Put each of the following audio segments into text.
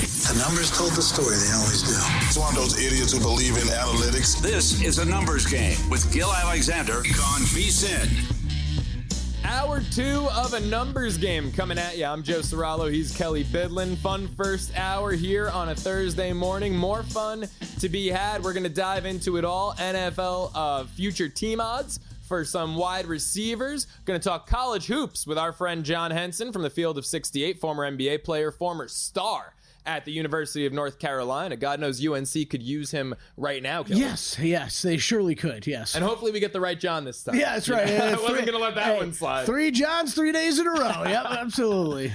The numbers told the story. They always do. It's one of those idiots who believe in analytics. This is A Numbers Game with Gil Alexander on VSiN. Hour 2 of A Numbers Game coming at you. I'm Joe Ceraulo. He's Kelley Bydlon. Fun first hour here on a Thursday morning. More fun to be had. We're going to dive into it all. NFL future team odds for some wide receivers. Going to talk college hoops with our friend John Henson from the Field of 68, former NBA player, former star at the University of North Carolina. God knows UNC could use him right now, Kelley. Yes, they surely could, yes. And hopefully we get the right John this time. Yeah, that's right. I wasn't going to let that one slide. 3 Johns, 3 days in a row. Yep, absolutely.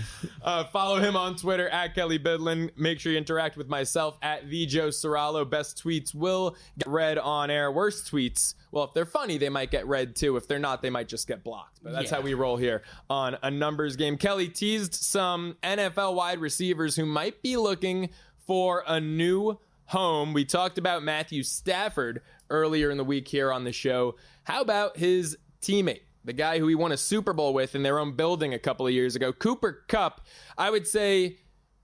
Follow him on Twitter at Kelley Bydlon. Make sure you interact with myself at the Joe Ceraulo. Best tweets will get read on air. Worst tweets, well, if they're funny, they might get read too. If they're not, they might just get blocked. But that's how we roll here on A Numbers Game. Kelley teased some NFL wide receivers who might be looking for a new home. We talked about Matthew Stafford earlier in the week here on the show. How about his teammate, the guy who he won a Super Bowl with in their own building a couple of years ago, Cooper Kupp? I would say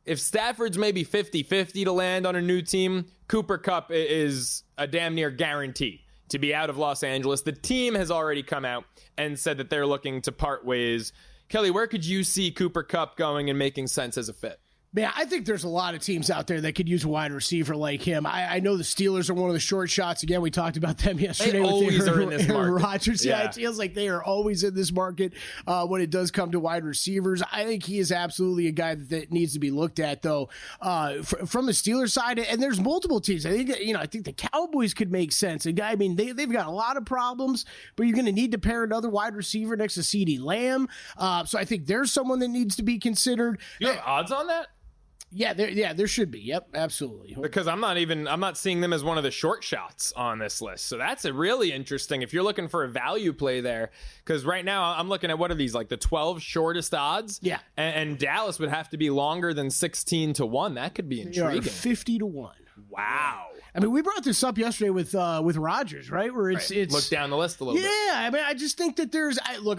if Stafford's maybe 50-50 to land on a new team, Cooper Kupp is a damn near guarantee to be out of Los Angeles. The team has already come out and said that they're looking to part ways. Kelley, where could you see Cooper Kupp going and making sense as a fit? Man, I think there's a lot of teams out there that could use a wide receiver like him. I know the Steelers are one of the short shots. Again, we talked about them yesterday. They always are in this Aaron market. Rodgers. Yeah, it feels like they are always in this market when it does come to wide receivers. I think he is absolutely a guy that needs to be looked at, though, from the Steelers side. And there's multiple teams. I think the Cowboys could make sense. And I mean, they've got a lot of problems, but you're going to need to pair another wide receiver next to CeeDee Lamb. So I think there's someone that needs to be considered. You have odds on that? Yeah, there should be. Yep, absolutely. Because I'm not seeing them as one of the short shots on this list. So that's a really interesting if you're looking for a value play there. Because right now I'm looking at what are these, like the 12 shortest odds? Yeah. And Dallas would have to be longer than 16-1. That could be intriguing. 50-1. Wow. I mean, we brought this up yesterday with Rodgers, right? Where it's look down the list a little bit. Yeah, I mean, I just think that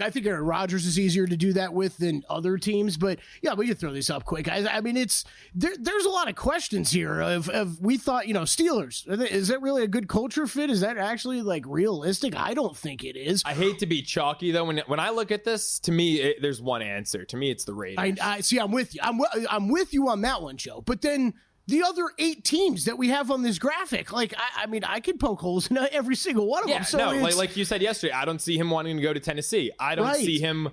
I think Aaron Rodgers is easier to do that with than other teams, but yeah, we can throw this up quick, guys. I mean, there's a lot of questions here of we thought, Steelers, is that really a good culture fit? Is that actually like realistic? I don't think it is. I hate to be chalky though. When I look at this, to me, there's one answer. To me, it's the Raiders. I see. I'm with you. I'm with you on that one, Joe. But then the other 8 teams that we have on this graphic, like, I mean, I could poke holes in every single one of them. So like you said yesterday, I don't see him wanting to go to Tennessee. I don't see him.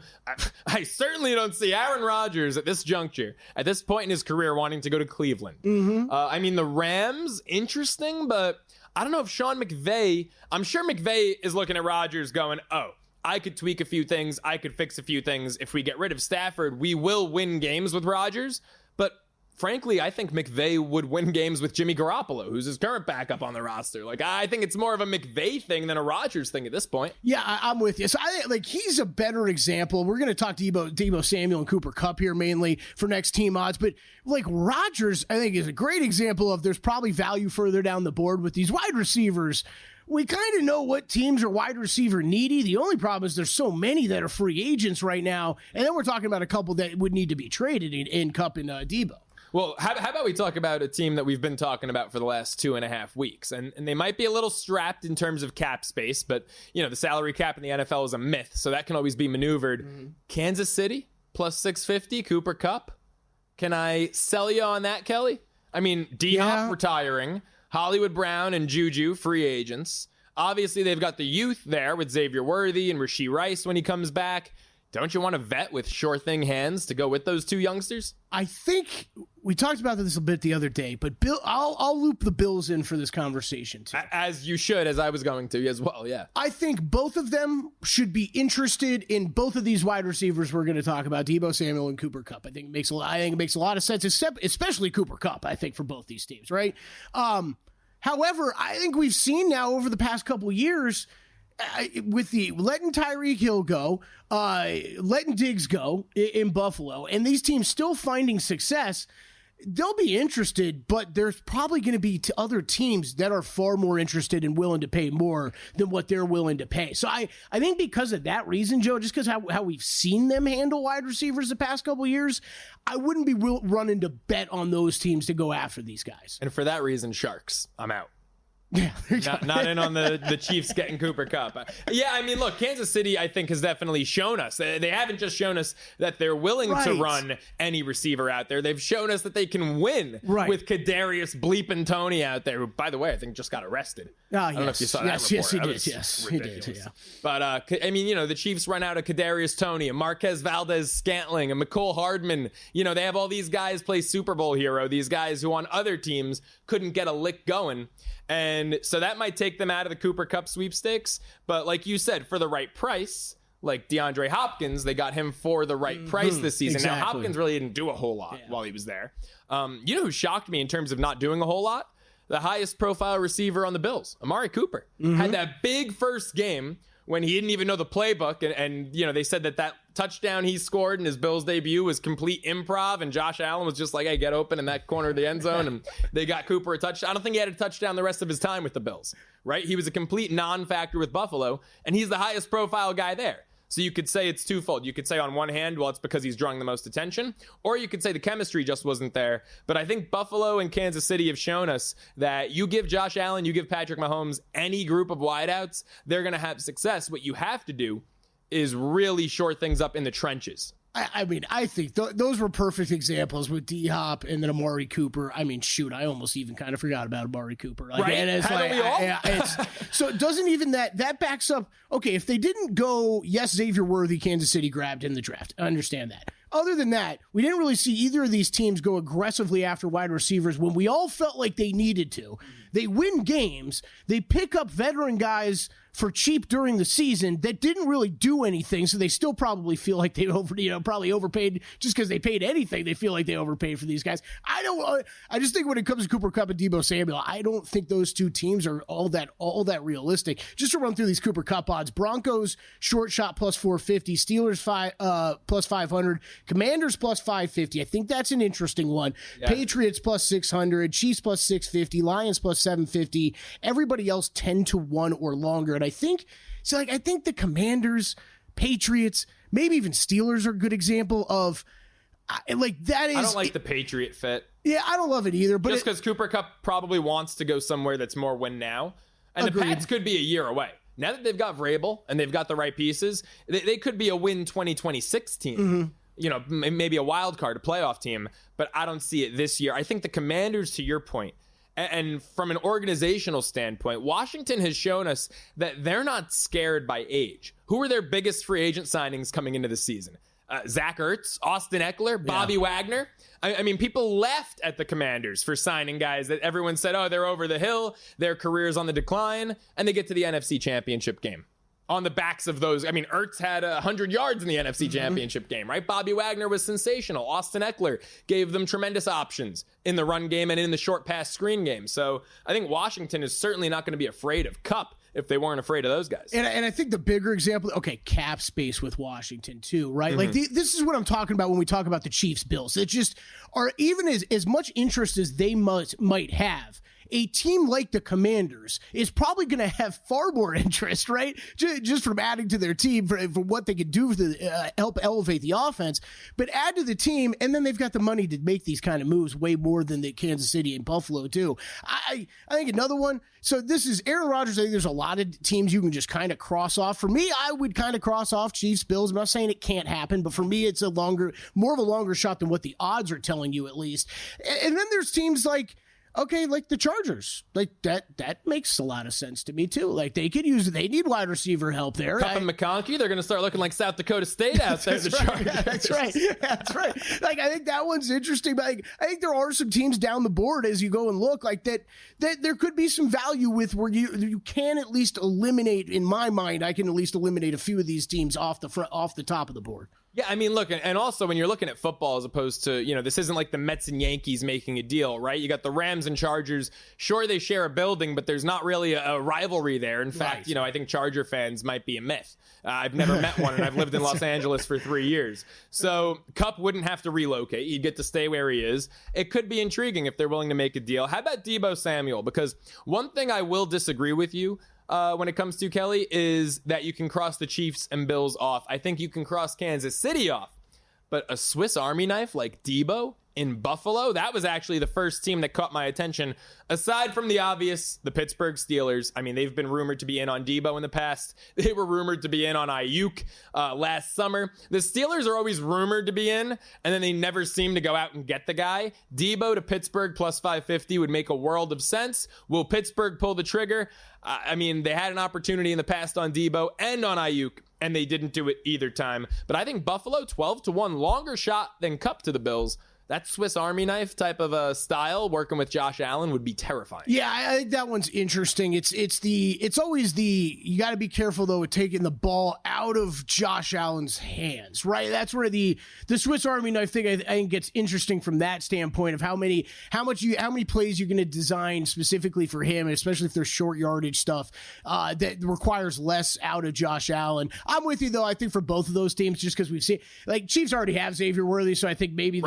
I certainly don't see Aaron Rodgers at this juncture, at this point in his career, wanting to go to Cleveland. Mm-hmm. I mean, the Rams, interesting, but I don't know if Sean McVay, I'm sure McVay is looking at Rodgers going, oh, I could tweak a few things. I could fix a few things. If we get rid of Stafford, we will win games with Rodgers. But frankly, I think McVay would win games with Jimmy Garoppolo, who's his current backup on the roster. Like, I think it's more of a McVay thing than a Rodgers thing at this point. Yeah, I'm with you. So he's a better example. We're going to talk Deebo Samuel and Cooper Kupp here mainly for next team odds, but like Rodgers, I think is a great example of there's probably value further down the board with these wide receivers. We kind of know what teams are wide receiver needy. The only problem is there's so many that are free agents right now, and then we're talking about a couple that would need to be traded in Kupp and Deebo. Well, how about we talk about a team that we've been talking about for the last 2.5 weeks, and they might be a little strapped in terms of cap space, but the salary cap in the NFL is a myth, so that can always be maneuvered. Mm-hmm. Kansas City plus 650, Cooper Kupp. Can I sell you on that, Kelley? I mean, D-Hop retiring, Hollywood Brown and Juju free agents. Obviously, they've got the youth there with Xavier Worthy and Rashee Rice when he comes back. Don't you want a vet with sure thing hands to go with those 2 youngsters? I think we talked about this a bit the other day, but I'll loop the Bills in for this conversation too. As you should, as I was going to as well, yeah. I think both of them should be interested in both of these wide receivers we're going to talk about, Deebo Samuel and Cooper Kupp. I think it makes a lot of sense, especially Cooper Kupp, I think, for both these teams, right? However, I think we've seen now over the past couple years with the letting Tyreek Hill go, letting Diggs go in Buffalo, and these teams still finding success, they'll be interested, but there's probably going to be other teams that are far more interested and willing to pay more than what they're willing to pay. So I think because of that reason, Joe, just because how we've seen them handle wide receivers the past couple of years, I wouldn't be running to bet on those teams to go after these guys. And for that reason, Sharks, I'm out. Yeah, not in on the Chiefs getting Cooper Kupp. Yeah, I mean, look, Kansas City, I think, has definitely shown us. They haven't just shown us that they're willing to run any receiver out there. They've shown us that they can win with Kadarius Bleepin' Tony out there, who, by the way, I think just got arrested. I don't know if you saw that report. Yes, he did. Yes, he did. Yeah. But, I mean, the Chiefs run out of Kadarius Toney, and Marquez Valdez-Scantling, and McCole Hardman. They have all these guys play Super Bowl hero, these guys who on other teams couldn't get a lick going. And so that might take them out of the Cooper Kupp sweepstakes. But like you said, for the right price, like DeAndre Hopkins, they got him for the right price this season. Exactly. Now, Hopkins really didn't do a whole lot while he was there. You know who shocked me in terms of not doing a whole lot? The highest profile receiver on the Bills, Amari Cooper. Had that big first game when he didn't even know the playbook. And they said that touchdown he scored in his Bills debut was complete improv, and Josh Allen was just like, hey, get open in that corner of the end zone, and they got Cooper a touchdown. I don't think he had a touchdown the rest of his time with the Bills, right? He was a complete non-factor with Buffalo, and he's the highest profile guy there. So you could say it's twofold. You could say on one hand, well, it's because he's drawing the most attention, or you could say the chemistry just wasn't there. But I think Buffalo and Kansas City have shown us that you give Josh Allen, you give Patrick Mahomes any group of wideouts, they're going to have success. What you have to do is really shore things up in the trenches. I mean, I think those were perfect examples with D-Hop and then Amari Cooper. I mean, shoot, I almost even kind of forgot about Amari Cooper. Right? And it's Haven't we all? So it doesn't even that backs up. Okay, if they didn't go, yes, Xavier Worthy, Kansas City grabbed in the draft. I understand that. Other than that, we didn't really see either of these teams go aggressively after wide receivers when we all felt like they needed to. They win games. They pick up veteran guys for cheap during the season that didn't really do anything, so they still probably feel like they probably overpaid just because they paid anything. They feel like they overpaid for these guys. I just think when it comes to Cooper Kupp and Deebo Samuel, I don't think those two teams are all that realistic. Just to run through these Cooper Kupp odds: Broncos short shot plus 450, Steelers plus 500, Commanders plus 550. I think that's an interesting one. Yeah. Patriots plus 600, Chiefs plus 650, Lions plus 750. Everybody else 10-1 or longer. And I think the Commanders, Patriots, maybe even Steelers are a good example of that is. I don't like the Patriot fit. Yeah, I don't love it either. But just because Cooper Kupp probably wants to go somewhere that's more win now, and agreed. The Pats could be a year away. Now that they've got Vrabel and they've got the right pieces, they could be a win 2026 team. Maybe a wild card, a playoff team, but I don't see it this year. I think the Commanders, to your point, and from an organizational standpoint, Washington has shown us that they're not scared by age. Who are their biggest free agent signings coming into the season? Zach Ertz, Austin Eckler, Bobby Wagner. I mean, people laughed at the Commanders for signing guys that everyone said, oh, they're over the hill, their career's on the decline, and they get to the NFC Championship game. On the backs of those, I mean, Ertz had 100 yards in the NFC Championship game, right? Bobby Wagner was sensational. Austin Eckler gave them tremendous options in the run game and in the short pass screen game. So I think Washington is certainly not going to be afraid of Kupp if they weren't afraid of those guys. And I think the bigger example, cap space with Washington too, right? Like this is what I'm talking about when we talk about the Chiefs Bills. It just are even as much interest as they might have. A team like the Commanders is probably going to have far more interest, right? Just from adding to their team for what they could do to help elevate the offense, but add to the team, and then they've got the money to make these kind of moves way more than the Kansas City and Buffalo do. I think another one. So this is Aaron Rodgers. I think there's a lot of teams you can just kind of cross off. For me, I would kind of cross off Chiefs, Bills. I'm not saying it can't happen, but for me, it's more of a longer shot than what the odds are telling you, at least. And then there's teams like the Chargers, that makes a lot of sense to me too. Like they need wide receiver help there. Kupp and McConkey, they're going to start looking like South Dakota State out there. That's right. Like I think that one's interesting, but I think there are some teams down the board as you go and look like that there could be some value with where you can at least eliminate. In my mind, I can at least eliminate a few of these teams off the top of the board. Yeah, I mean, look, and also when you're looking at football as opposed to, this isn't like the Mets and Yankees making a deal, right? You got the Rams and Chargers. Sure, they share a building, but there's not really a rivalry there. In fact, I think Charger fans might be a myth. I've never met one, and I've lived in Los Angeles for 3 years. So Kupp wouldn't have to relocate. He'd get to stay where he is. It could be intriguing if they're willing to make a deal. How about Deebo Samuel? Because one thing I will disagree with you when it comes to, Kelley, is that you can cross the Chiefs and Bills off. I think you can cross Kansas City off. But a Swiss Army knife like Deebo in Buffalo, that was actually the first team that caught my attention. Aside from the obvious, the Pittsburgh Steelers. I mean, they've been rumored to be in on Deebo in the past. They were rumored to be in on Ayuk last summer. The Steelers are always rumored to be in, and then they never seem to go out and get the guy. Deebo to Pittsburgh plus 550 would make a world of sense. Will Pittsburgh pull the trigger? I mean, they had an opportunity in the past on Deebo and on Ayuk, and they didn't do it either time. But I think Buffalo, 12-1, longer shot than Kupp to the Bills. That Swiss Army knife type of a style working with Josh Allen would be terrifying. Yeah, I think that one's interesting. It's always you got to be careful though with taking the ball out of Josh Allen's hands, right? That's where the Swiss Army knife thing I think gets interesting from that standpoint of how many plays you're going to design specifically for him, especially if there's short yardage stuff that requires less out of Josh Allen. I'm with you though. I think for both of those teams, just because we've seen Chiefs already have Xavier Worthy, so I think maybe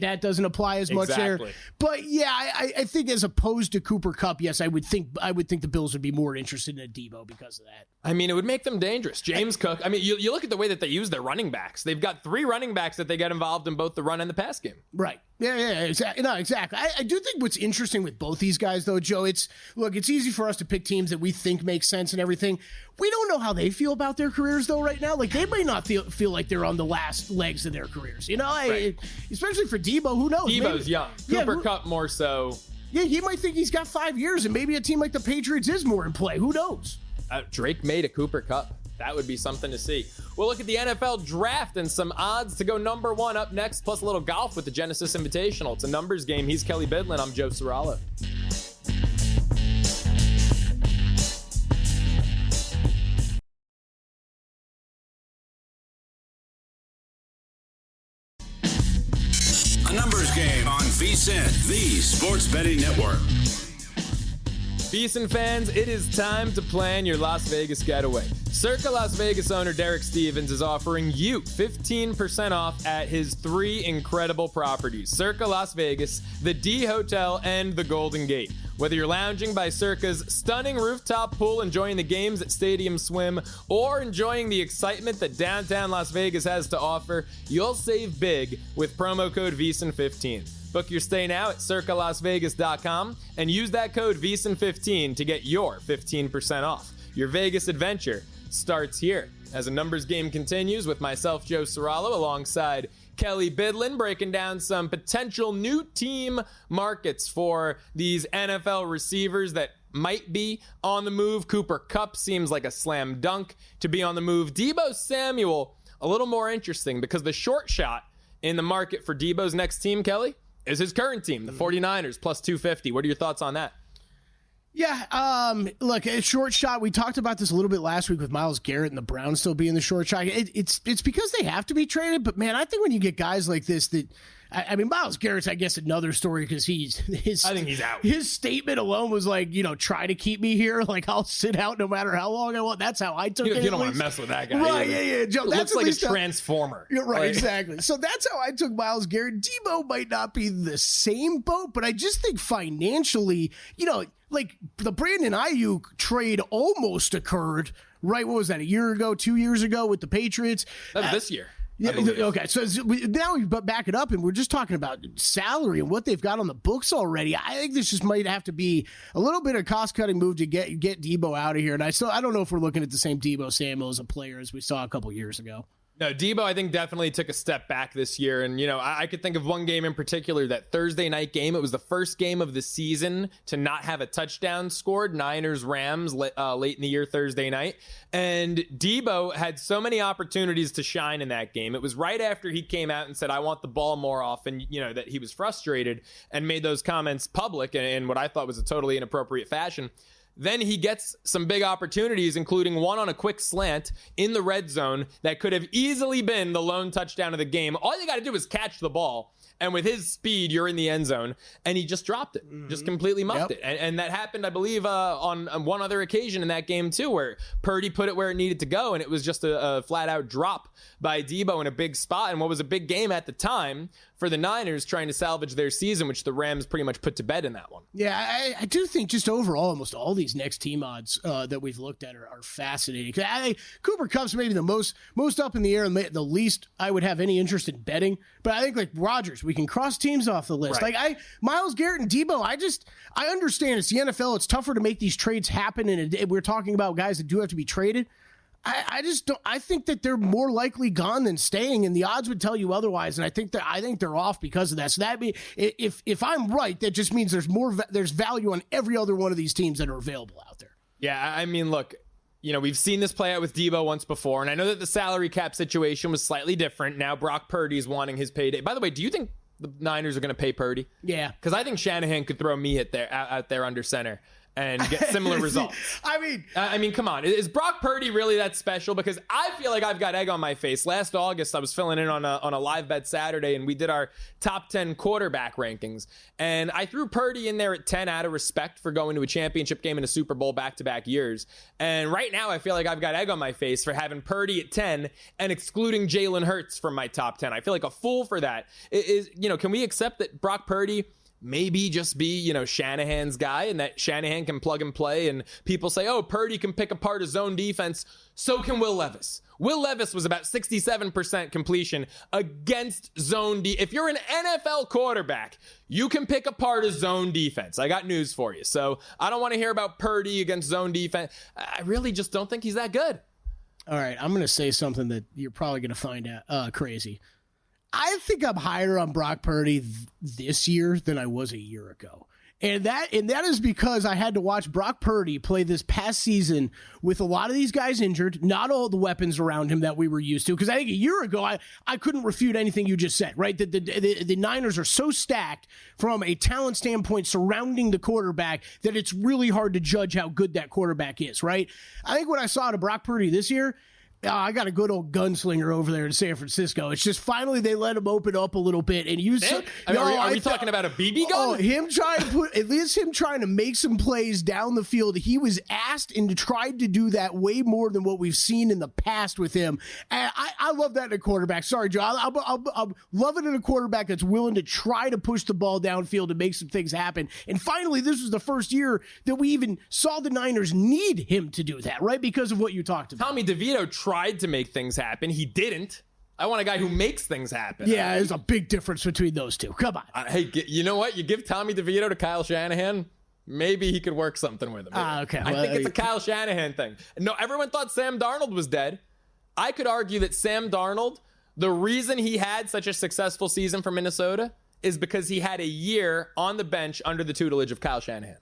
that doesn't apply as much there. But yeah, I think as opposed to Cooper Kupp, yes, I would think the Bills would be more interested in a Deebo because of that. I mean, it would make them dangerous. James Cook. I mean, you look at the way that they use their running backs. They've got 3 running backs that they get involved in both the run and the pass game. Right. Yeah, exactly. No, exactly. I do think what's interesting with both these guys, though, Joe, it's easy for us to pick teams that we think make sense and everything. We don't know how they feel about their careers, though, right now. Like, they may not feel like they're on the last legs of their careers. Especially for Deebo, who knows? Deebo's young. Cooper Kupp more so. Yeah, he might think he's got 5 years, and maybe a team like the Patriots is more in play. Who knows? Drake made a Cooper Kupp. That would be something to see. We'll look at the NFL draft and some odds to go number 1 up next, plus a little golf with the Genesis Invitational. It's a numbers game. He's Kelley Bydlon. I'm Joe Ceraulo. A numbers game on VSiN, the sports betting network. VSiN fans, it is time to plan your Las Vegas getaway. Circa Las Vegas owner Derek Stevens is offering you 15% off at his 3 incredible properties: Circa Las Vegas, the D Hotel, and the Golden Gate. Whether you're lounging by Circa's stunning rooftop pool, enjoying the games at Stadium Swim, or enjoying the excitement that downtown Las Vegas has to offer, you'll save big with promo code VSiN15. Book your stay now at circalasvegas.com and use that code VSiN15 to get your 15% off. Your Vegas adventure starts here. As a numbers game continues with myself, Joe Ceraulo, alongside Kelley Bydlon, breaking down some potential new team markets for these NFL receivers that might be on the move. Cooper Kupp seems like a slam dunk to be on the move. Deebo Samuel, a little more interesting because the short shot in the market for Deebo's next team, Kelley, is his current team, the 49ers, plus 250. What are your thoughts on that? Yeah, look, a short shot. We talked about this a little bit last week with Myles Garrett and the Browns still being the short shot. It's because they have to be traded, but man, I think when you get guys like this that, I mean, Myles Garrett's, I guess, another story because I think he's out. His statement alone was like, try to keep me here. Like, I'll sit out no matter how long I want. That's how I took it. You don't want to mess with that guy. Right, yeah. Joe, looks like a transformer. Right, exactly. So that's how I took Myles Garrett. Deebo might not be the same boat, but I just think financially, like the Brandon Ayuk trade almost occurred, right? What was that, a year ago, 2 years ago with the Patriots? That was this year. Yeah, okay, so now we back it up, and we're just talking about salary and what they've got on the books already. I think this just might have to be a little bit of cost-cutting move to get Deebo out of here. And I don't know if we're looking at the same Deebo Samuel as a player as we saw a couple years ago. No, Deebo, I think, definitely took a step back this year. And, I could think of one game in particular, that Thursday night game. It was the first game of the season to not have a touchdown scored, Niners-Rams, late in the year Thursday night. And Deebo had so many opportunities to shine in that game. It was right after he came out and said, I want the ball more often, that he was frustrated and made those comments public in what I thought was a totally inappropriate fashion. Then he gets some big opportunities, including one on a quick slant in the red zone that could have easily been the lone touchdown of the game. All you got to do is catch the ball. And with his speed, you're in the end zone. And he just dropped it, just completely muffed it. And that happened, I believe, on one other occasion in that game, too, where Purdy put it where it needed to go. And it was just a flat-out drop by Deebo in a big spot. And what was a big game at the time for the Niners trying to salvage their season, which the Rams pretty much put to bed in that one. Yeah, I do think just overall, almost all these next team odds that we've looked at are fascinating. Cooper Kupp's maybe the most up in the air and the least I would have any interest in betting. But I think like Rodgers, we can cross teams off the list. Right. Like Myles Garrett and Deebo, I understand it's the NFL. It's tougher to make these trades happen. And we're talking about guys that do have to be traded. I just don't. I think that they're more likely gone than staying, and the odds would tell you otherwise. And I think they're off because of that. So that means if I'm right, that just means there's value on every other one of these teams that are available out there. Yeah, I mean, look, we've seen this play out with Deebo once before, and I know that the salary cap situation was slightly different. Now Brock Purdy's wanting his payday. By the way, do you think the Niners are going to pay Purdy? Yeah, because I think Shanahan could throw me out there under center and get similar results. I mean, come on. Is Brock Purdy really that special? Because I feel like I've got egg on my face. Last August, I was filling in on a live bet Saturday, and we did our top 10 quarterback rankings. And I threw Purdy in there at 10 out of respect for going to a championship game and a Super Bowl back-to-back years. And right now, I feel like I've got egg on my face for having Purdy at 10 and excluding Jalen Hurts from my top 10. I feel like a fool for that. Can we accept that Brock Purdy maybe just be, Shanahan's guy, and that Shanahan can plug and play, and people say, oh, Purdy can pick apart a zone defense. So can Will Levis. Will Levis was about 67% completion against zone if you're an NFL quarterback, you can pick apart a zone defense. I got news for you. So I don't want to hear about Purdy against zone defense. I really just don't think he's that good. All right, I'm going to say something that you're probably going to find out crazy. I think I'm higher on Brock Purdy this year than I was a year ago. And that is because I had to watch Brock Purdy play this past season with a lot of these guys injured, not all the weapons around him that we were used to. Because I think a year ago, I couldn't refute anything you just said, right? The Niners are so stacked from a talent standpoint surrounding the quarterback that it's really hard to judge how good that quarterback is, right? I think what I saw to Brock Purdy this year, I got a good old gunslinger over there in San Francisco. It's just finally they let him open up a little bit and use. Are we talking about a BB gun? Oh, him trying to make some plays down the field. He was asked and tried to do that way more than what we've seen in the past with him. And I love that in a quarterback. Sorry, Joe. I'm loving in a quarterback that's willing to try to push the ball downfield and make some things happen. And finally, this was the first year that we even saw the Niners need him to do that, right? Because of what you talked about. Tommy DeVito tried to make things happen. He didn't. I want a guy who makes things happen. Yeah, there's a big difference between those two. Come on. Hey, you know what? You give Tommy DeVito to Kyle Shanahan, maybe he could work something with him. Okay. I think it's a Kyle Shanahan thing. No, everyone thought Sam Darnold was dead. I could argue that Sam Darnold, the reason he had such a successful season for Minnesota is because he had a year on the bench under the tutelage of Kyle Shanahan.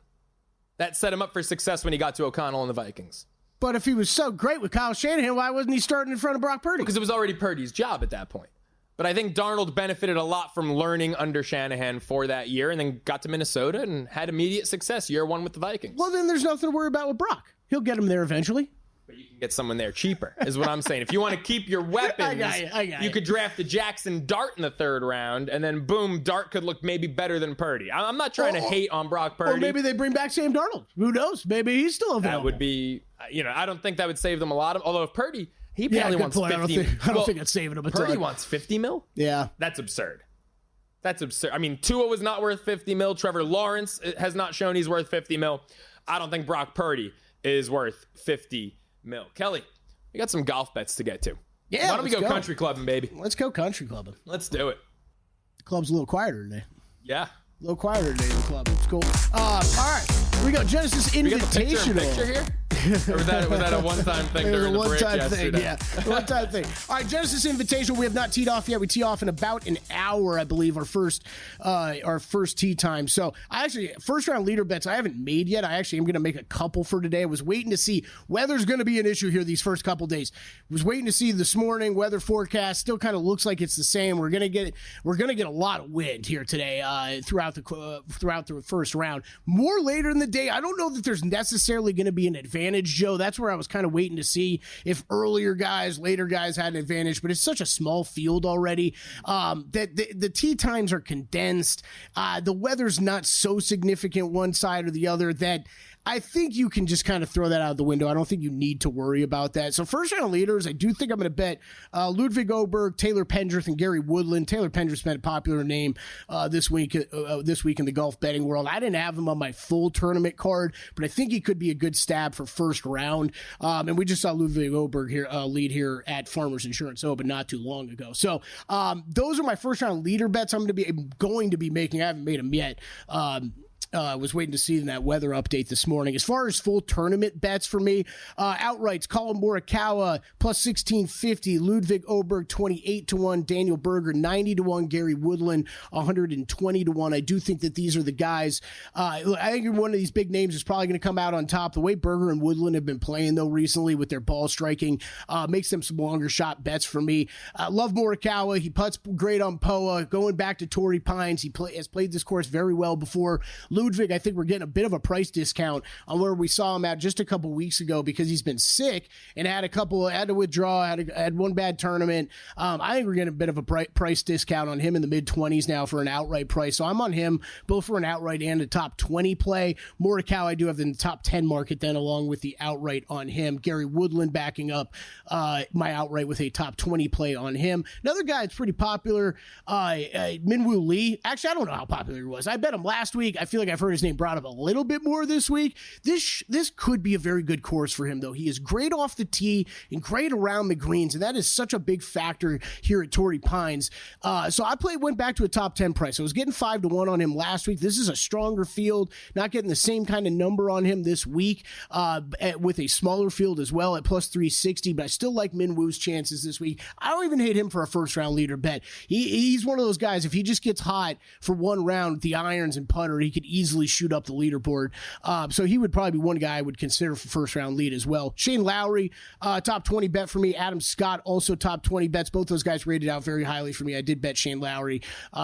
That set him up for success when he got to O'Connell and the Vikings. But if he was so great with Kyle Shanahan, why wasn't he starting in front of Brock Purdy? Because it was already Purdy's job at that point. But I think Darnold benefited a lot from learning under Shanahan for that year and then got to Minnesota and had immediate success year one with the Vikings. Well, then there's nothing to worry about with Brock. He'll get him there eventually. But you can get someone there cheaper, is what I'm saying. If you want to keep your weapons, I got you could draft a Jackson Dart in the third round, and then boom, Dart could look maybe better than Purdy. I'm not trying to hate on Brock Purdy. Or maybe they bring back Sam Darnold. Who knows? Maybe he's still available. That would be, I don't think that would save them a lot. Although if Purdy, he probably wants 50 I don't think it's saving him a ton. Purdy wants 50 mil? Yeah. That's absurd. That's absurd. I mean, Tua was not worth 50 mil. Trevor Lawrence has not shown he's worth 50 mil. I don't think Brock Purdy is worth 50 mil. Kelley, we got some golf bets to get to. Yeah. Why don't we go country clubbing, baby? Let's go country clubbing. Let's do it. The club's a little quieter today. Yeah. A little quieter today in the club. It's cool. All right. We got Genesis Invitational. We got the picture here? Or was that a one-time thing during the break yesterday? Yeah, one-time thing. All right, Genesis Invitational. We have not teed off yet. We tee off in about an hour, I believe, our first tee time. So first round leader bets I haven't made yet. I actually am going to make a couple for today. I was waiting to see weather's going to be an issue here these first couple days. Was waiting to see this morning weather forecast. Still kind of looks like it's the same. We're going to get a lot of wind here today throughout the first round. More later in the day. I don't know that there's necessarily going to be an advantage, Joe. That's where I was kind of waiting to see if later guys had an advantage, but it's such a small field already that the tee times are condensed. The weather's not so significant one side or the other that I think you can just kind of throw that out the window. I don't think you need to worry about that. So first round leaders, I do think I'm going to bet Ludwig Oberg, Taylor Pendrith, and Gary Woodland. Taylor Pendrith's been a popular name this week in the golf betting world. I didn't have him on my full tournament card, but I think he could be a good stab for first round. And we just saw Ludwig Oberg here lead here at Farmers Insurance Open not too long ago. So those are my first round leader bets I'm going to be making. I haven't made them yet. Was waiting to see that weather update this morning. As far as full tournament bets for me, outrights, Colin Morikawa plus 1650, Ludwig Oberg 28-1, Daniel Berger 90-1, Gary Woodland 120-1. I do think that these are the guys. I think one of these big names is probably going to come out on top. The way Berger and Woodland have been playing though recently with their ball striking makes them some longer shot bets for me. Love Morikawa. He putts great on POA. Going back to Torrey Pines, he has played this course very well before. Ludwig, I think we're getting a bit of a price discount on where we saw him at just a couple weeks ago because he's been sick and had to withdraw, had one bad tournament. I think we're getting a bit of a price discount on him in the mid-20s now for an outright price. So I'm on him both for an outright and a top 20 play. Morikawa I do have in the top 10 market then along with the outright on him. Gary Woodland backing up my outright with a top 20 play on him. Another guy that's pretty popular, Minwoo Lee. Actually, I don't know how popular he was. I bet him last week. I feel like I've heard his name brought up a little bit more this week. This could be a very good course for him, though. He is great off the tee and great around the greens, and that is such a big factor here at Torrey Pines. So I went back to a top 10 price. I was getting 5-1 on him last week. This is a stronger field, not getting the same kind of number on him this week with a smaller field as well at plus 360, but I still like Minwoo's chances this week. I don't even hate him for a first-round leader bet. He's one of those guys, if he just gets hot for one round with the irons and putter, he could easily shoot up the leaderboard. So he would probably be one guy I would consider for first round lead as well. Shane Lowry, top 20 bet for me. Adam Scott, also top 20 bets. Both those guys rated out very highly for me. I did bet Shane Lowry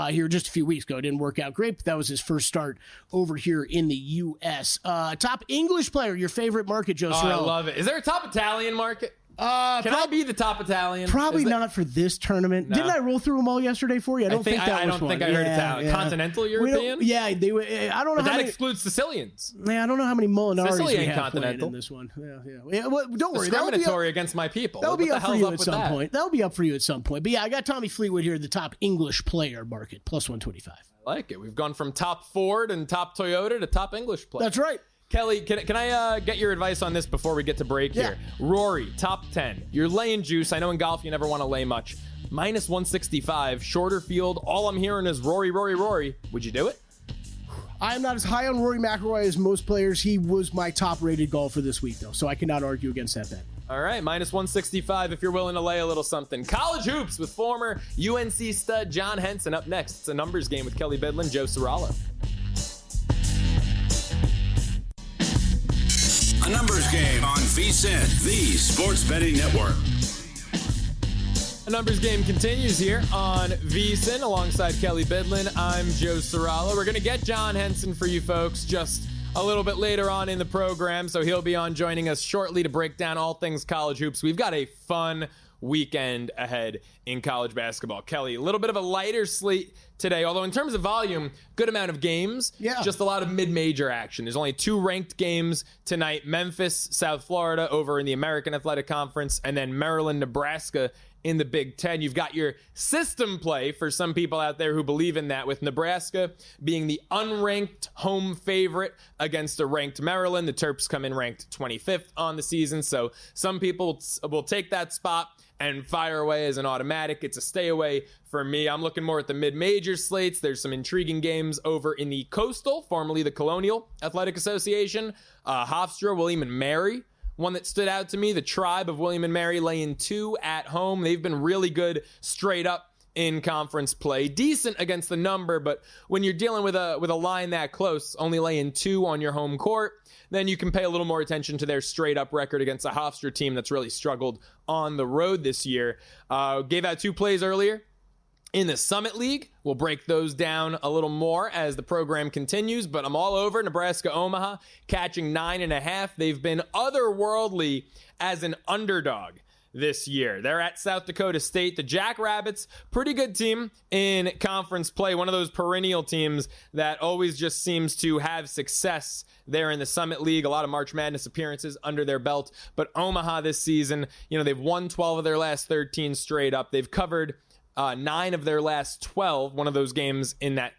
here just a few weeks ago. It didn't work out great, but that was his first start over here in the U.S. Top English player, your favorite market, Joe Ceraulo. I love it. Is there a top Italian market? Can I be the top Italian? Probably not for this tournament. No. Didn't I roll through them all yesterday for you? I don't think I heard Italian. Yeah. Continental European? Yeah, they were. I don't know but how that many excludes Sicilians. Yeah, I don't know how many Molinaris Sicily we ain't have continental in this one. Yeah. Well, don't worry. Discriminatory against my people. That'll be up for you at some point. That'll be up for you at some point. But yeah, I got Tommy Fleetwood here, the top English player market, plus 125. I like it. We've gone from top Ford and top Toyota to top English player. That's right. Kelley, can I get your advice on this before we get to break here? Rory, top 10. You're laying juice. I know in golf you never want to lay much. Minus 165, shorter field. All I'm hearing is Rory. Would you do it? I'm not as high on Rory McIlroy as most players. He was my top-rated golfer this week, though, so I cannot argue against that bet. All right, minus 165 if you're willing to lay a little something. College hoops with former UNC stud John Henson up next. It's a numbers game with Kelley Bydlon, Joe Ceraulo. A numbers game on VSiN, the Sports Betting Network. A numbers game continues here on VSiN alongside Kelley Bydlon. I'm Joe Ceraulo. We're going to get John Henson for you folks just a little bit later on in the program, so he'll be on joining us shortly to break down all things college hoops. We've got a fun weekend ahead in college basketball. Kelley, a little bit of a lighter slate today, although in terms of volume, good amount of games. Yeah. Just a lot of mid-major action. There's only 2 ranked games tonight. Memphis, South Florida over in the American Athletic Conference, and then Maryland, Nebraska in the Big Ten. You've got your system play for some people out there who believe in that, with Nebraska being the unranked home favorite against a ranked Maryland. The Terps come in ranked 25th on the season, so some people will take that spot and fire away as an automatic. It's a stay away for me. I'm looking more at the mid-major slates. There's some intriguing games over in the Coastal, formerly the Colonial Athletic Association. Hofstra, William & Mary one that stood out to me, the Tribe of William and Mary laying 2 at home. They've been really good straight up in conference play. Decent against the number, but when you're dealing with a line that close, only laying 2 on your home court, then you can pay a little more attention to their straight up record against a Hofstra team that's really struggled on the road this year. Gave out 2 plays earlier in the Summit League. We'll break those down a little more as the program continues, but I'm all over Nebraska Omaha catching 9.5. They've been otherworldly as an underdog this year. They're at South Dakota State. The Jackrabbits, pretty good team in conference play. One of those perennial teams that always just seems to have success there in the Summit League. A lot of March Madness appearances under their belt. But Omaha this season, they've won 12 of their last 13 straight up. They've covered 9 of their last 12. One of those games in that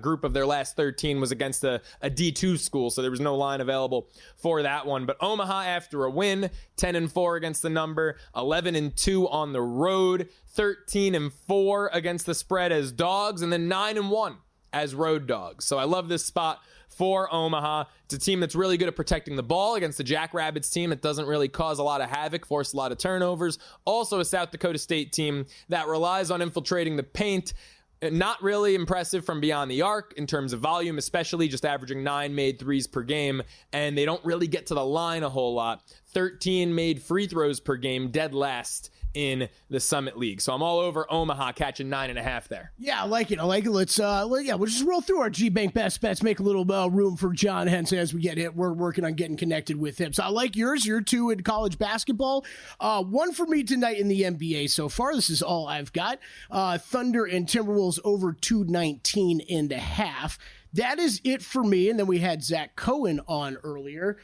group of their last 13 was against a D2 school, so there was no line available for that one. But Omaha, after a win, 10-4 against the number, 11-2 on the road, 13-4 against the spread as dogs, and then 9-1 as road dogs. So I love this spot for Omaha. It's a team that's really good at protecting the ball against the Jackrabbits team that doesn't really cause a lot of havoc, force a lot of turnovers. Also a South Dakota State team that relies on infiltrating the paint. Not really impressive from beyond the arc in terms of volume, especially just averaging 9 made threes per game, and they don't really get to the line a whole lot. 13 made free throws per game, dead last in the Summit League. So I'm all over Omaha catching 9.5 there. Yeah, I like it. Let's we'll just roll through our G-Bank best bets, make a little room for John Henson as we get it. We're working on getting connected with him. So I like yours. You're 2 in college basketball. 1 for me tonight in the NBA so far. This is all I've got. Thunder and Timberwolves over 219.5. That is it for me. And then we had Zach Cohen on earlier.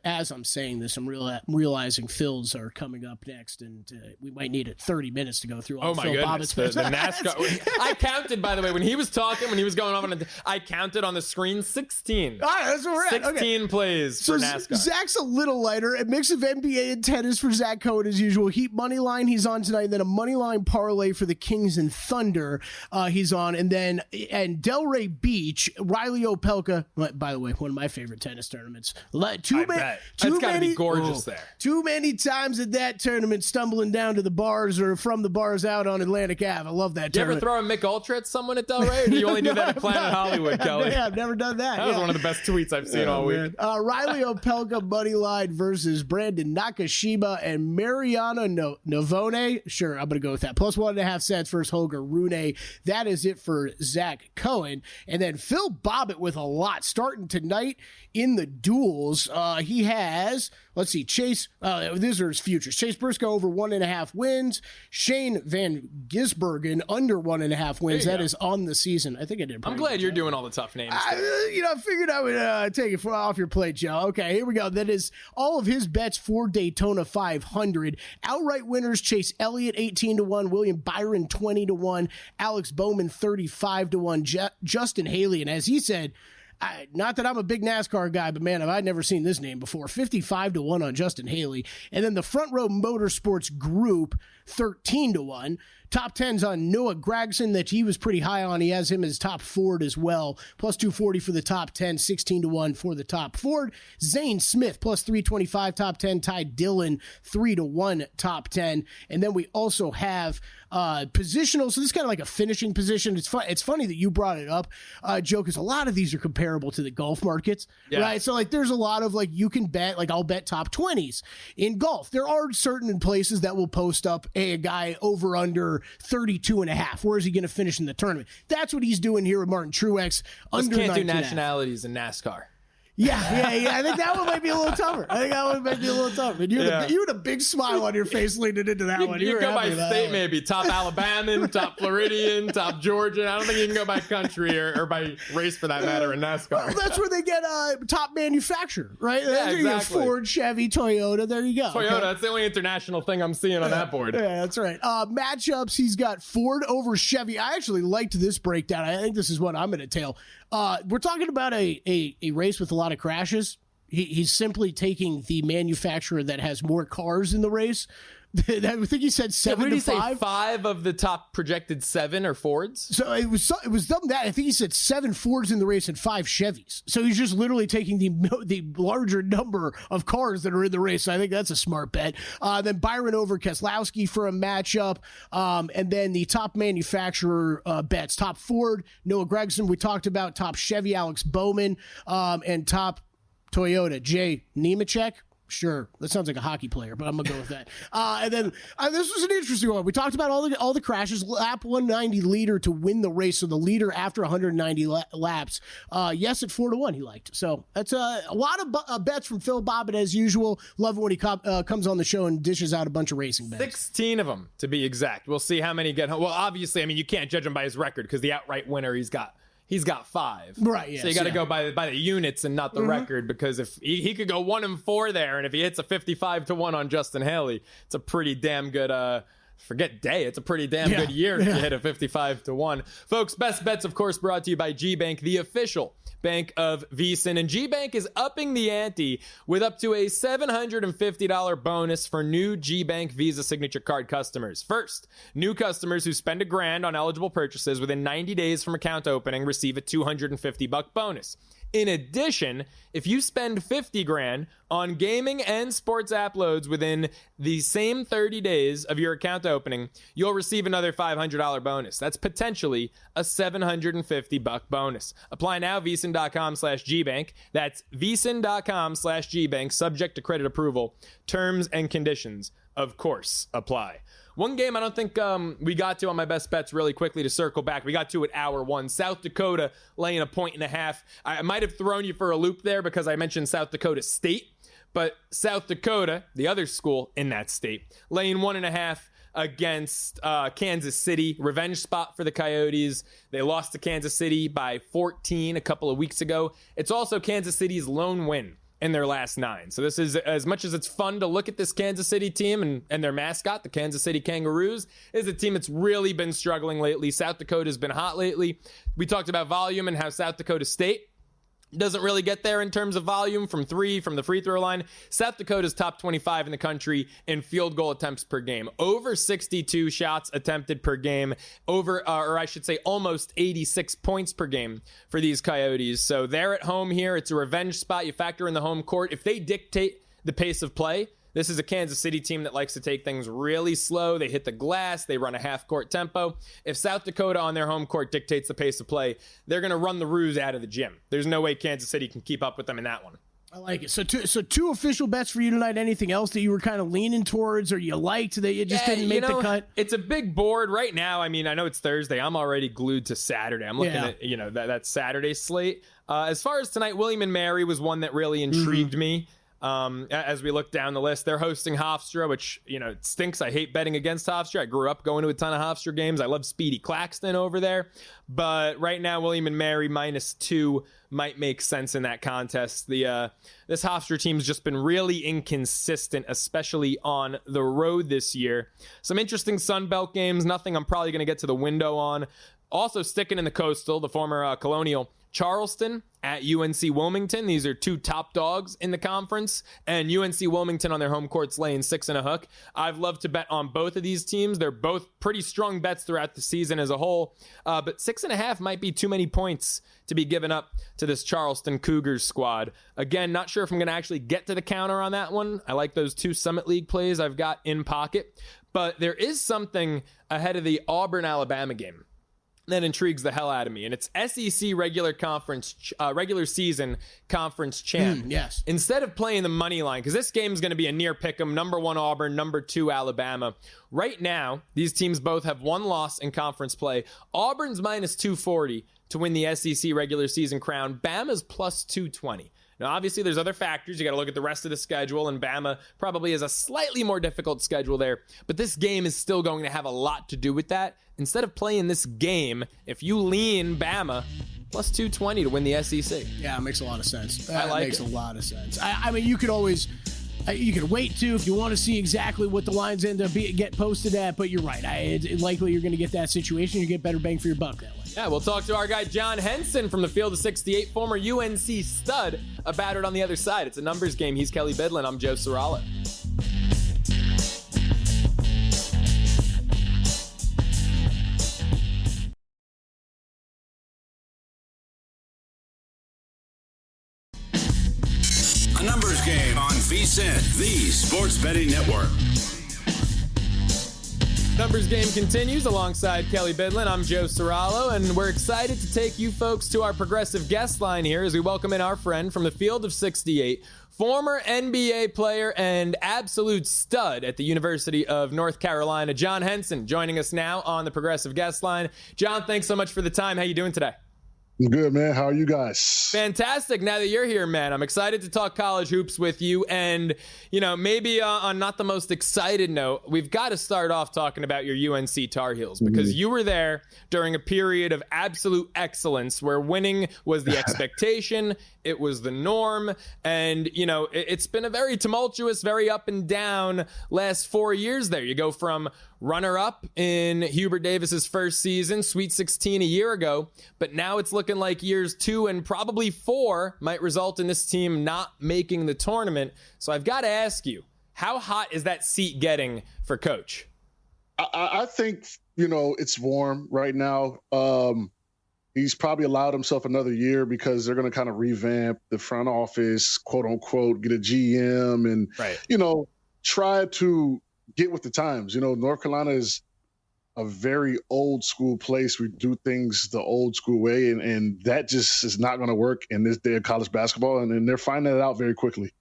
As I'm saying this, I'm realizing Phil's are coming up next, and we might need 30 minutes to go through all Phil Bobbitt's the NASCAR. I counted, by the way, when he was talking, when he was going off I counted on the screen 16. All right, that's where we're at. 16 plays for NASCAR. Zach's a little lighter. A mix of NBA and tennis for Zach Cohen as usual. Heat money line he's on tonight, and then a money line parlay for the Kings and Thunder he's on, and Delray Beach, Riley Opelka. By the way, one of my favorite tennis tournaments. It's got to be gorgeous there. Too many times at that tournament stumbling down to the bars or from the bars out on Atlantic Ave. I love that tournament. You ever throw a Mick Ultra at someone at Delray, or do you only do that at Planet Hollywood, Kelly? Yeah, I've never done that. That was one of the best tweets I've seen all week. Riley Opelka money line versus Brandon Nakashima and Mariana Novone. Sure, I'm going to go with that. Plus 1.5 cents versus Holger Rune. That is it for Zach Cohen. And then Phil Bobbitt with a lot starting tonight in the duels. He has, let's see, Chase, these are his futures. Chase Briscoe over 1.5 wins. Shane Van Gisbergen under 1.5 wins. That is on the season. I think I did. I'm glad you're doing all the tough names. I figured I would take it off your plate, Joe. Okay, here we go. That is all of his bets for Daytona 500. Outright winners: Chase Elliott 18-1, William Byron 20-1, Alex Bowman 35-1, Justin Haley, and as he said, not that I'm a big NASCAR guy, but man, have I never seen this name before. 55-1 on Justin Haley. And then the Front Row Motorsports Group, 13-1. Top 10's on Noah Gragson that he was pretty high on. He has him as top Ford as well. Plus 240 for the top 10, 16-1 for the top Ford. Zane Smith, plus 325 top 10. Ty Dillon, 3-1 top 10. And then we also have positional. So this is kind of like a finishing position. It's funny that you brought it up, Joe, because a lot of these are comparable to the golf markets, right? So there's a lot of you can bet, I'll bet top 20s in golf. There are certain places that will post up a guy over under 32.5. Where is he going to finish in the tournament? That's what he's doing here with Martin Truex. Just can't do nationalities in NASCAR. Yeah. I think that one might be a little tougher. And you had a big smile on your face leading into that one. You can go by state, maybe. Top Alabamian, top Floridian, top Georgian. I don't think you can go by country or by race for that matter in NASCAR. Well, that's where they get top manufacturer, right? Yeah, exactly. Ford, Chevy, Toyota. There you go. Toyota, that's the only international thing I'm seeing on that board. Yeah, that's right. Matchups, he's got Ford over Chevy. I actually liked this breakdown. I think this is what I'm going to tail. We're talking about a race with a lot of crashes. He's simply taking the manufacturer that has more cars in the race. I think he said 7 What did to he say? 5. 5 of the top projected 7 are Fords. So it was something that I think he said 7 Fords in the race and 5 Chevys. So he's just literally taking the larger number of cars that are in the race. So I think that's a smart bet. Then Byron over Keselowski for a matchup, and then the top manufacturer bets: top Ford, Noah Gragson, we talked about; top Chevy, Alex Bowman, and top Toyota, Jay Nemechek. Sure, that sounds like a hockey player, but I'm gonna go with that. And then this was an interesting one. We talked about all the crashes. Lap 190 leader to win the race, so the leader after 190 laps. Yes, at 4-1, he liked. So that's a lot of bets from Phil Bobbitt as usual. Love it when he comes on the show and dishes out a bunch of racing bets. 16 of them to be exact. We'll see how many get home. Well, obviously, I mean, you can't judge him by his record because the outright winner he's got 5. Right, yes, so you got to go by the units and not the record, because if he could go 1-4 there, and if he hits a 55-1 on Justin Haley, it's a pretty damn good forget day. It's a pretty damn good year if you hit a 55-1. Folks, best bets, of course, brought to you by G-Bank, the official bank of VSiN. And G-Bank is upping the ante with up to a $750 bonus for new G-Bank Visa Signature Card customers. First, new customers who spend $1,000 on eligible purchases within 90 days from account opening receive a $250 bonus. In addition, if you spend $50,000 on gaming and sports app loads within the same 30 days of your account opening, you'll receive another $500 bonus. That's potentially a $750 bonus. Apply now, VSiN.com/GBank. That's VSiN.com/GBank, subject to credit approval. Terms and conditions, of course, apply. One game I don't think we got to on my best bets really quickly to circle back. We got to at hour 1. South Dakota laying 1.5. I might have thrown you for a loop there because I mentioned South Dakota State, but South Dakota, the other school in that state, laying 1.5 against Kansas City. Revenge spot for the Coyotes. They lost to Kansas City by 14 a couple of weeks ago. It's also Kansas City's lone win in their last 9. So this is, as much as it's fun to look at this Kansas City team and their mascot, the Kansas City Kangaroos, is a team that's really been struggling lately. South Dakota's been hot lately. We talked about volume and how South Dakota State doesn't really get there in terms of volume from the free throw line. South Dakota's top 25 in the country in field goal attempts per game. Over 62 shots attempted per game. Almost 86 points per game for these Coyotes. So they're at home here. It's a revenge spot. You factor in the home court. If they dictate the pace of play, this is a Kansas City team that likes to take things really slow. They hit the glass. They run a half-court tempo. If South Dakota on their home court dictates the pace of play, they're going to run the Roos out of the gym. There's no way Kansas City can keep up with them in that one. I like it. So two official bets for you tonight. Anything else that you were kind of leaning towards or you liked that you just didn't make the cut? It's a big board right now. I mean, I know it's Thursday. I'm already glued to Saturday. I'm looking at, that Saturday slate. As far as tonight, William & Mary was one that really intrigued me. As we look down the list, they're hosting Hofstra, which, it stinks. I hate betting against Hofstra. I grew up going to a ton of Hofstra games. I love Speedy Claxton over there. But right now, William & Mary -2 might make sense in that contest. This Hofstra team's just been really inconsistent, especially on the road this year. Some interesting Sun Belt games. Nothing I'm probably going to get to the window on. Also sticking in the Coastal, the former Colonial, Charleston at UNC Wilmington. These are 2 top dogs in the conference, and UNC Wilmington on their home court's laying 6 and a hook. I've loved to bet on both of these teams. They're both pretty strong bets throughout the season as a whole, but 6.5 might be too many points to be given up to this Charleston Cougars squad. Again, not sure if I'm going to actually get to the counter on that one. I like those 2 Summit League plays I've got in pocket, but there is something ahead of the Auburn-Alabama game that intrigues the hell out of me, and it's SEC regular season conference champ. Yes. Instead of playing the money line, because this game is going to be a near pick'em, number 1 Auburn, number 2 Alabama. Right now, these teams both have 1 loss in conference play. Auburn's -240 to win the SEC regular season crown. Bama's +220. Now, obviously, there's other factors. You got to look at the rest of the schedule, and Bama probably has a slightly more difficult schedule there. But this game is still going to have a lot to do with that. Instead of playing this game, if you lean Bama, +220 to win the SEC. Yeah, it makes a lot of sense. I like it. Makes a lot of sense. I mean, you could always... You can wait, too, if you want to see exactly what the lines end up get posted at, but you're right. It's likely you're going to get that situation. You get better bang for your buck that way. Yeah, we'll talk to our guy John Henson from the Field of 68, former UNC stud, about it on the other side. It's a numbers game. He's Kelley Bydlon. I'm Joe Ceraulo. Game on VSiN, the Sports Betting Network. Numbers Game continues alongside Kelley Bydlon. I'm Joe Ceraulo, and we're excited to take you folks to our progressive guest line here as we welcome in our friend from the field of 68, former NBA player and absolute stud at the University of North Carolina, John Henson, joining us now on the progressive guest line. John, thanks so much for the time. How you doing today? I'm good, man. How are you guys? Fantastic. Now that you're here, man, I'm excited to talk college hoops with you. And, you know, maybe on not the most excited note, we've got to start off talking about your UNC Tar Heels, because you were there during a period of absolute excellence where winning was the expectation. It was the norm. And, you know, it's been a very tumultuous, very up and down last 4 years there. You go from runner-up in Hubert Davis's first season, Sweet 16 a year ago, but now it's looking like years 2 and probably 4 might result in this team not making the tournament. So I've got to ask you, how hot is that seat getting for Coach? I think, you know, it's warm right now. He's probably allowed himself another year because they're going to kind of revamp the front office, quote unquote, get a GM and, you know, try to get with the times. You know, North Carolina is a very old school place. We do things the old school way, and that just is not going to work in this day of college basketball, and they're finding it out very quickly.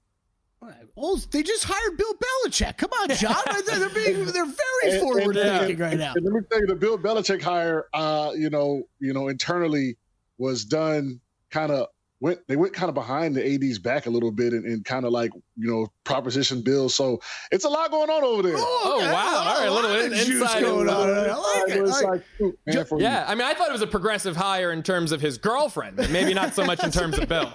Well, they just hired Bill Belichick. Come on, John. they're very forward thinking right now. And let me tell you, the Bill Belichick hire, you know, internally was done kind of went kind of behind the AD's back a little bit and kind of like, you know, proposition Bill. So it's a lot going on over there. Oh, okay. Wow. All right. A little inside going on. I like it. Yeah. I mean, I thought it was a progressive hire in terms of his girlfriend, but maybe not so much in terms of Bill.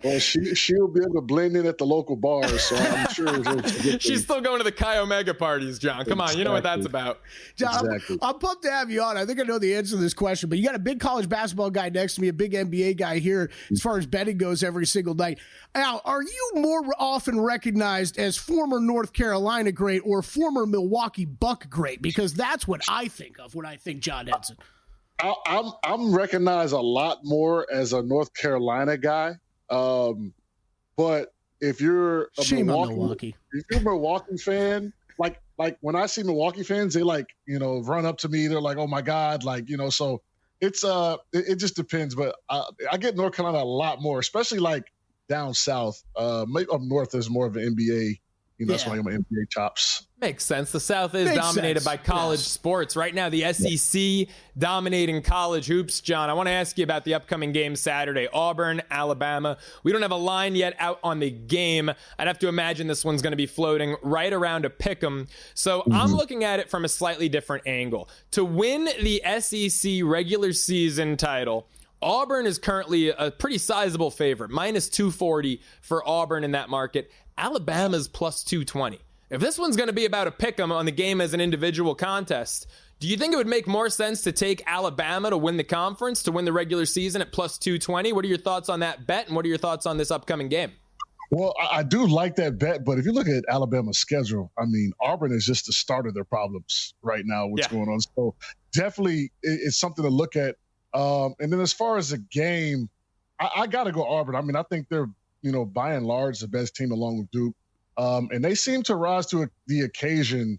Well, she'll be able to blend in at the local bars, so I'm sure she's still going to the Chi Omega parties, John. Come on, you know what that's about. John, I'm pumped to have you on. I think I know the answer to this question, but you got a big college basketball guy next to me, a big NBA guy here as far as betting goes every single night. Al, are you more often recognized as former North Carolina great or former Milwaukee Buck great? Because that's what I think of when I think John Henson. I'm recognized a lot more as a North Carolina guy. But if you're a Milwaukee, if you're a Milwaukee fan, like when I see Milwaukee fans, they like, you know, run up to me. They're like, oh my God. Like, you know, so it's, it just depends. But I get North Carolina a lot more, especially like down south. Maybe up north is more of an NBA. You know, that's why I'm an NBA chops. Makes sense. The South is dominated by college sports. Right now, the SEC dominating college hoops. John, I want to ask you about the upcoming game Saturday. Auburn, Alabama. We don't have a line yet out on the game. I'd have to imagine this one's going to be floating right around a pick'em. So I'm looking at it from a slightly different angle. To win the SEC regular season title, Auburn is currently a pretty sizable favorite, minus 240 for Auburn in that market. Alabama's plus 220. If this one's going to be about a pick'em on the game as an individual contest, do you think it would make more sense to take Alabama to win the conference, to win the regular season at plus 220? What are your thoughts on that bet, and what are your thoughts on this upcoming game? Well, I do like that bet, but if you look at Alabama's schedule, I mean, Auburn is just the start of their problems right now, what's going on. So definitely it's something to look at. And then as far as the game, I got to go Auburn. I mean, I think they're, you know, by and large, the best team along with Duke. And they seem to rise to the occasion.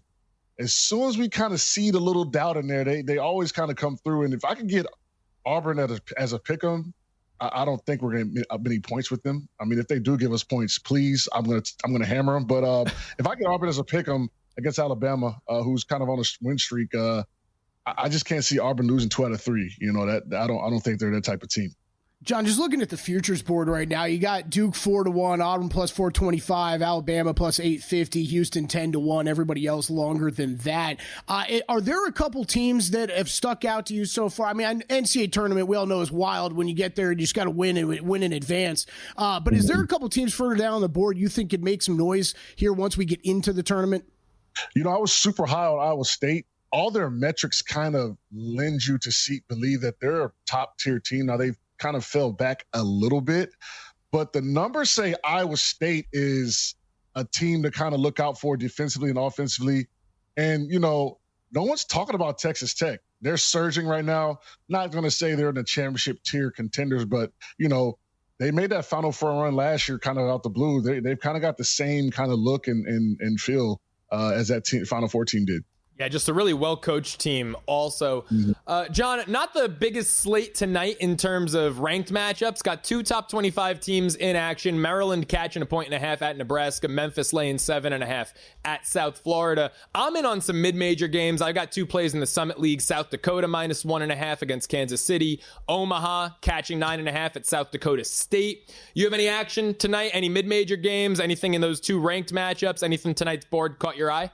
As soon as we kind of see the little doubt in there, they always kind of come through. And if I could get Auburn as a pick'em, I don't think we're going to get many points with them. I mean, if they do give us points, please, I'm gonna hammer them. But if I get Auburn as a pick'em against Alabama, who's kind of on a win streak, I just can't see Auburn losing 2 out of 3. You know, that I don't think they're that type of team. John, just looking at the futures board right now, you got Duke 4-1, Auburn plus 425, Alabama plus 850, Houston 10-1, everybody else longer than that. Are there a couple teams that have stuck out to you so far? I mean, NCAA tournament, we all know is wild. When you get there, you just got to win in advance. But is there a couple teams further down the board you think could make some noise here once we get into the tournament? You know, I was super high on Iowa State. All their metrics kind of lend you to believe that they're a top tier team. Now they've kind of fell back a little bit, but the numbers say Iowa State is a team to kind of look out for defensively and offensively. And, you know, no one's talking about Texas Tech. They're surging right now. Not going to say they're in the championship tier contenders, but, you know, they made that Final Four run last year kind of out the blue. They've kind of got the same kind of look and feel as that Final Four team did. Yeah, just a really well-coached team also. John, not the biggest slate tonight in terms of ranked matchups. Got 2 top 25 teams in action. Maryland catching 1.5 at Nebraska. Memphis laying 7.5 at South Florida. I'm in on some mid-major games. I got 2 plays in the Summit League. South Dakota minus 1.5 against Kansas City. Omaha catching 9.5 at South Dakota State. You have any action tonight? Any mid-major games? Anything in those 2 ranked matchups? Anything tonight's board caught your eye?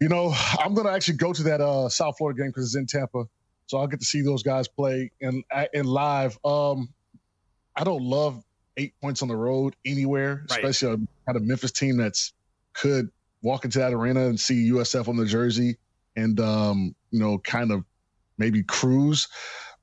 You know, I'm going to actually go to that South Florida game because it's in Tampa. So I'll get to see those guys play in live. I don't love 8 points on the road anywhere, right, especially a kind of Memphis team that's could walk into that arena and see USF on the jersey and, you know, kind of maybe cruise.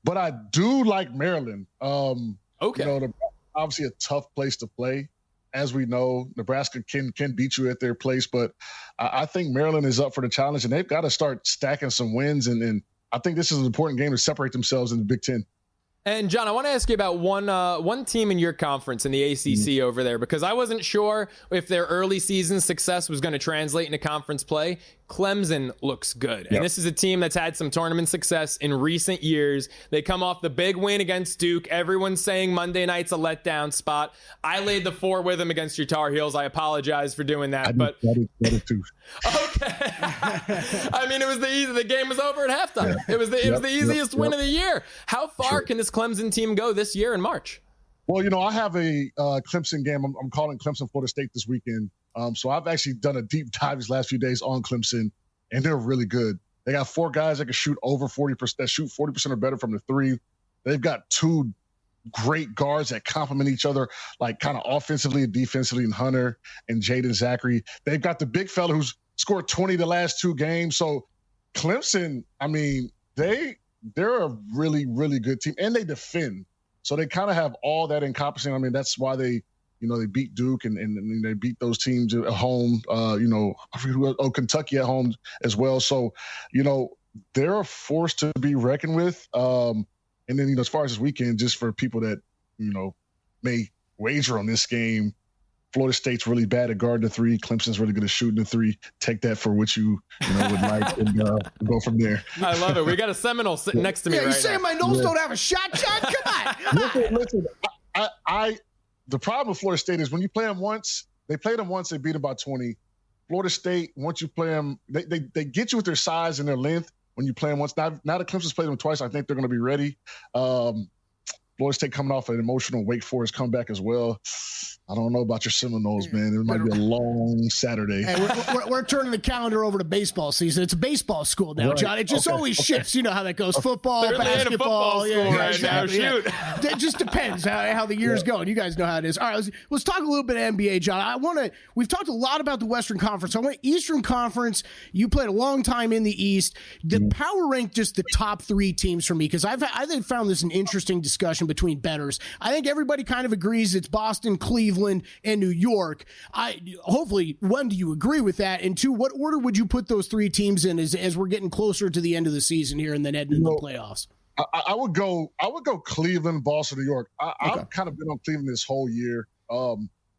But I do like Maryland. Okay. You know, obviously a tough place to play. As we know, Nebraska can beat you at their place, but I think Maryland is up for the challenge, and they've got to start stacking some wins. And I think this is an important game to separate themselves in the Big Ten. And John, I want to ask you about one team in your conference in the ACC over there, because I wasn't sure if their early season success was going to translate into conference play. Clemson looks good. And this is a team that's had some tournament success in recent years. They come off the big win against Duke. Everyone's saying Monday night's a letdown spot. I laid the 4 with them against your Tar Heels. I apologize for doing that. But that is too. Okay. I mean, it was the game was over at halftime. Yeah. It was the easiest win of the year. How far can this Clemson team go this year in March? Well, you know, I have a Clemson game. I'm calling Clemson Florida State this weekend. So I've actually done a deep dive these last few days on Clemson, and they're really good. They got 4 guys that can shoot over 40%, that shoot 40% or better from the 3. They've got 2 great guards that complement each other, like kind of offensively and defensively, in Hunter and Jaden Zachary. They've got the big fella who's scored 20 the last 2 games. So Clemson, I mean, they're a really, really good team, and they defend. So they kind of have all that encompassing. I mean, that's why they beat Duke and they beat those teams at home, Kentucky at home as well. So, you know, they're a force to be reckoned with. And then, you know, as far as this weekend, just for people that, you know, may wager on this game, Florida State's really bad at guarding the 3. Clemson's really good at shooting the 3. Take that for what you would like, and go from there. I love it. We got a Seminole sitting next to me right now. You saying my nose don't have a shot, John? Come on. Listen, the problem with Florida State is when you play them once, they played them once, they beat them by 20. Florida State, once you play them, they get you with their size and their length when you play them once. Now that Clemson's played them twice, I think they're going to be ready. Florida State coming off an emotional Wake Forest comeback as well. I don't know about your Seminoles, man. It might be a long Saturday. Hey, we're turning the calendar over to baseball season. It's a baseball school now, right, John. It just always shifts. You know how that goes. Football, basketball. Exactly. Shoot. It just depends how the year's going. You guys know how it is. All right, let's talk a little bit of NBA, John. We've talked a lot about the Western Conference. I want Eastern Conference. You played a long time in the East. The power rank just the top 3 teams for me, because I found this an interesting discussion between bettors. I think everybody kind of agrees it's Boston, Cleveland, and New York. Hopefully, 1, do you agree with that? And 2, what order would you put those 3 teams in as we're getting closer to the end of the season here and then heading into the playoffs? I would go Cleveland, Boston, New York. I've kind of been on Cleveland this whole year.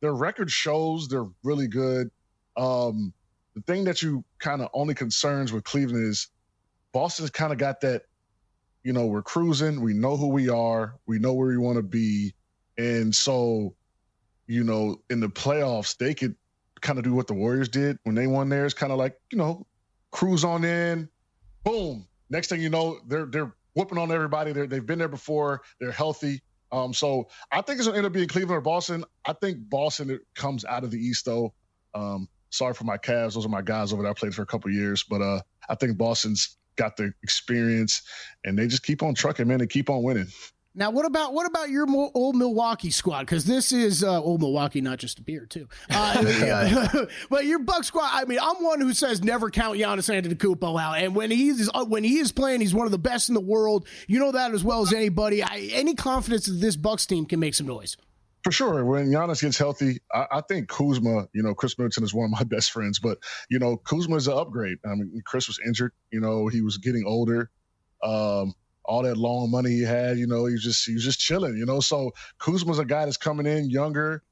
Their record shows they're really good. The thing that you kind of only concerns with Cleveland is Boston's kind of got that, you know, we're cruising. We know who we are. We know where we want to be. And so, you know, in the playoffs, they could kind of do what the Warriors did when they won theirs, kind of like, you know, cruise on in, boom. Next thing you know, they're whooping on everybody. They've been there before. They're healthy. So I think it's going to end up being Cleveland or Boston. I think Boston comes out of the East, though. Sorry for my Cavs. Those are my guys over there. I played for a couple of years. But I think Boston's got the experience, and they just keep on trucking, man. They keep on winning. Now, what about your old Milwaukee squad? Because this is old Milwaukee, not just a beer, too. But your Buck squad, I mean, I'm one who says never count Giannis Antetokounmpo out. And when he is playing, he's one of the best in the world. You know that as well as anybody. Any confidence that this Bucks team can make some noise? For sure. When Giannis gets healthy, I think Kuzma, you know, Chris Middleton is one of my best friends. But, you know, Kuzma is an upgrade. I mean, Chris was injured. You know, he was getting older. all that long money he had. He was just chilling. So Kuzma's a guy that's coming in younger.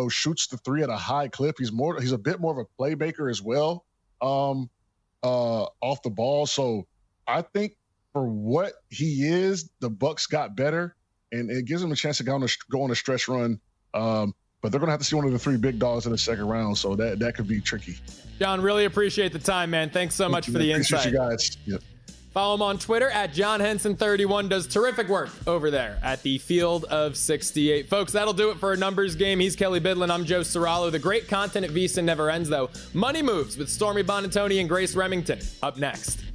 Shoots the three at a high clip. He's a bit more of a playmaker as well, off the ball. So I think for what he is, the Bucks got better, and it gives him a chance to go on a stretch run. But they're going to have to see one of the three big dogs in the second round, so that could be tricky. John, really appreciate the time, man. Thanks so much for the insight. Appreciate you guys. Yep. Follow him on Twitter at John Henson 31. Does terrific work over there at the Field of 68. Folks, that'll do it for a numbers game. He's Kelley Bydlon. I'm Joe Ceraulo. The great content at VSiN never ends, though. Money Moves with Stormy Bonatoni and Grace Remington up next.